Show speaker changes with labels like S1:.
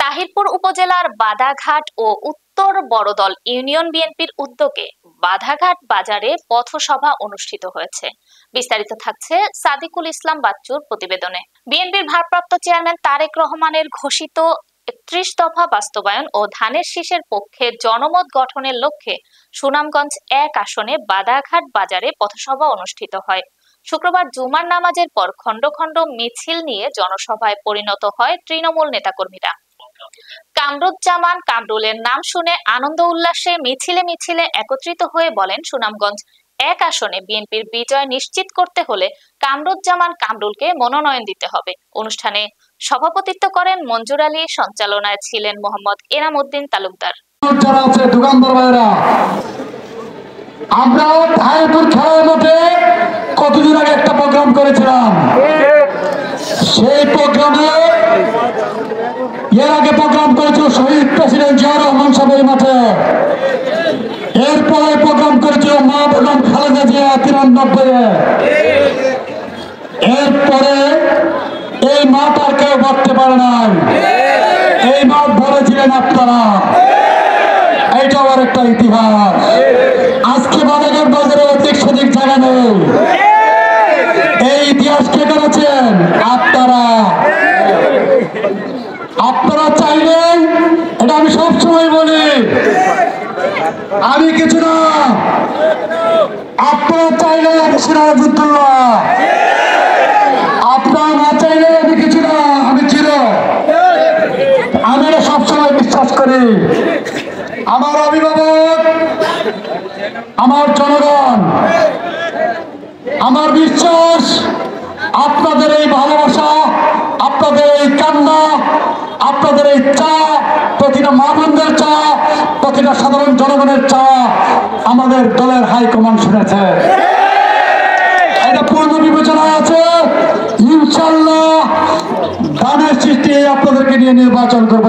S1: তাহিরপুর উপজেলার বাদাঘাট ও উত্তর বড়দল ইউনিয়ন বিএনপির উদ্যোগে বাধাঘাট বাজারে পথসভা অনুষ্ঠিত হয়েছে। বিস্তারিত থাকছে সাদিকুল ইসলাম বাচ্চুর প্রতিবেদনে। বিএনপির ভারপ্রাপ্ত চেয়ারম্যান তারেক রহমানের ঘোষিত ৩১ দফা বাস্তবায়ন ও ধানের শীষের পক্ষে জনমত গঠনের লক্ষ্যে সুনামগঞ্জ ১ আসনে বাদাঘাট বাজারে পথসভা অনুষ্ঠিত হয়। শুক্রবার জুমার নামাজের পর খন্ড খন্ড মিছিল নিয়ে জনসভায় পরিণত হয় তৃণমূল নেতাকর্মীরা। কামরুজ্জামান কামরুলের নাম শুনে আনন্দ উল্লাসে মিছিলে মিছিলে একত্রিত হয়ে বলেন, সুনামগঞ্জ ১ আসনে বিএনপির বিজয় নিশ্চিত করতে হলে কামরুজ্জামান কামরুলকে মনোনয়ন দিতে হবে। অনুষ্ঠানে সভাপতিত্ব করেন মঞ্জুর আলী, সঞ্চালনায় ছিলেন মোহাম্মদ এনাম উদ্দিন তালুকদার।
S2: আমরা তাহিরপুর খেলার মাঠে কতদিন আগে একটা প্রোগ্রাম করেছিলাম। সেই প্রোগ্রামে এর আগে প্রোগ্রাম করেছিল শহীদ প্রেসিডেন্ট জিয়াউর রহমান সাহেবের মাঠে। এরপরে প্রোগ্রাম করেছিল মা বেগম খালেদা জিয়া ৯৩-এ। এরপরে এই মাঠ আর কেউ করতে পারে নাই। এই মাঠ বলেছিলেন আপনারা। এইটাও আর একটা ইতিহাস। আজকে বাজারের বাজারে অধিক সঠিক জায়গা নেই। এই ইতিহাস কে করেছেন? আপনারা। আপনারা চাইলে, এটা আমি সবসময় বলি, আমি কিছু না, আপনারা চাইলে আমি সিরাজউদ্দৌলা, আপনারা না চাইলে আমি কিছু না, আমি ছিল। আমি এটা সবসময় বিশ্বাস করি। আমার অভিভাবক, আমার জনগণ, আমার বিশ্বাস, আপনাদের এই ভালোবাসা, আপনাদের এই কান্না, আপনাদের এই চা, প্রতিটা মা বোনদের চা, প্রতিটা সাধারণ জনগণের চা আমাদের দলের হাইকমান্ড শুনেছে। এটা পূর্ণ বিবেচনা আছে। ইনশাল্লাহ ধানের সৃষ্টি আপনাদেরকে নিয়ে নির্বাচন করবো।